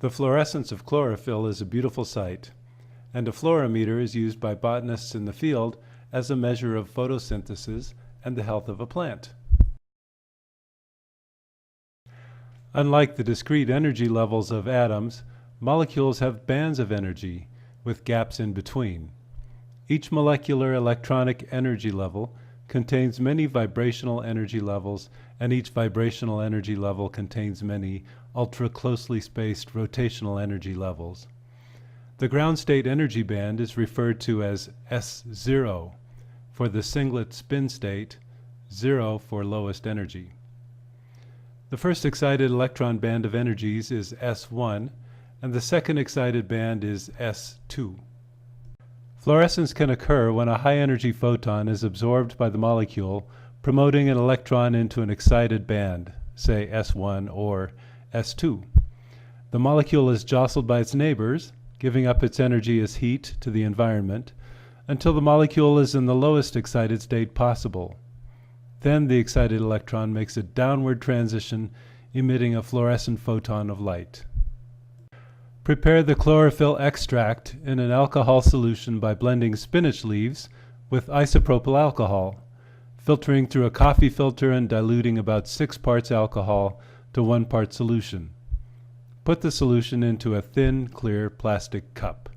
The fluorescence of chlorophyll is a beautiful sight, and a fluorometer is used by botanists in the field as a measure of photosynthesis and the health of a plant. Unlike the discrete energy levels of atoms, molecules have bands of energy with gaps in between. Each molecular electronic energy level contains many vibrational energy levels, and each vibrational energy level contains many ultra-closely spaced rotational energy levels. The ground state energy band is referred to as S0 for the singlet spin state, 0 for lowest energy. The first excited electron band of energies is S1, and the second excited band is S2. Fluorescence can occur when a high-energy photon is absorbed by the molecule, promoting an electron into an excited band, say S1 or S2. The molecule is jostled by its neighbors, giving up its energy as heat to the environment, until the molecule is in the lowest excited state possible. Then the excited electron makes a downward transition, emitting a fluorescent photon of light. Prepare the chlorophyll extract in an alcohol solution by blending spinach leaves with isopropyl alcohol, filtering through a coffee filter and diluting about 6 parts alcohol to 1 part solution. Put the solution into a thin, clear plastic cup.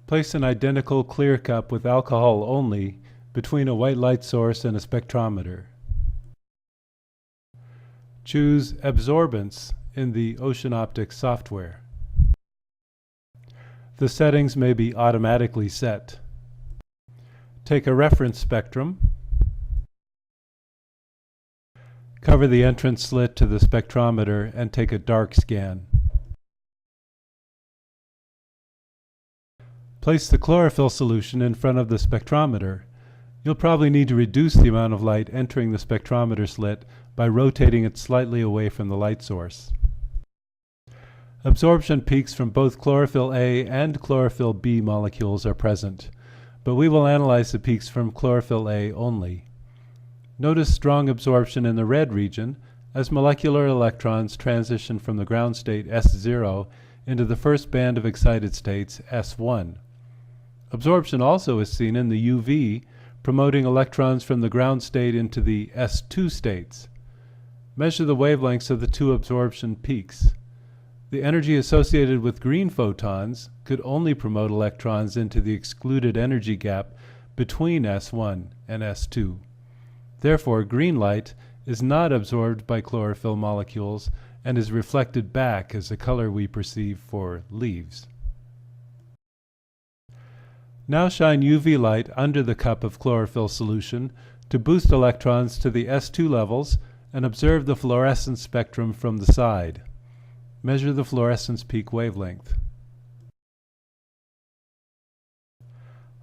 Place an identical clear cup with alcohol only between a white light source and a spectrometer. Choose absorbance in the Ocean Optics software. The settings may be automatically set. Take a reference spectrum. Cover the entrance slit to the spectrometer and take a dark scan. Place the chlorophyll solution in front of the spectrometer. You'll probably need to reduce the amount of light entering the spectrometer slit by rotating it slightly away from the light source. Absorption peaks from both chlorophyll A and chlorophyll B molecules are present, but we will analyze the peaks from chlorophyll A only. Notice strong absorption in the red region as molecular electrons transition from the ground state S0 into the first band of excited states, S1. Absorption also is seen in the UV, promoting electrons from the ground state into the S2 states. Measure the wavelengths of the two absorption peaks. The energy associated with green photons could only promote electrons into the excluded energy gap between S1 and S2. Therefore, green light is not absorbed by chlorophyll molecules and is reflected back as the color we perceive for leaves. Now shine UV light under the cup of chlorophyll solution to boost electrons to the S2 levels and observe the fluorescence spectrum from the side. Measure the fluorescence peak wavelength.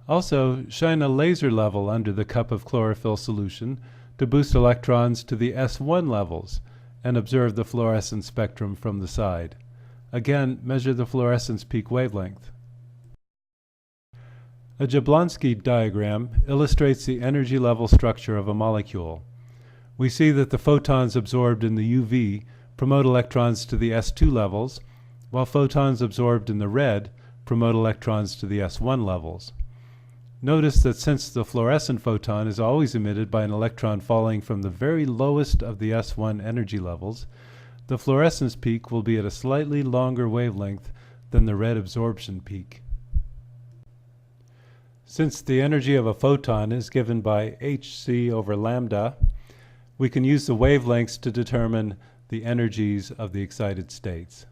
Also, shine a laser level under the cup of chlorophyll solution to boost electrons to the S1 levels and observe the fluorescence spectrum from the side. Again, measure the fluorescence peak wavelength. A Jablonski diagram illustrates the energy level structure of a molecule. We see that the photons absorbed in the UV promote electrons to the S2 levels, while photons absorbed in the red promote electrons to the S1 levels. Notice that since the fluorescent photon is always emitted by an electron falling from the very lowest of the S1 energy levels, the fluorescence peak will be at a slightly longer wavelength than the red absorption peak. Since the energy of a photon is given by hc over lambda, we can use the wavelengths to determine the energies of the excited states.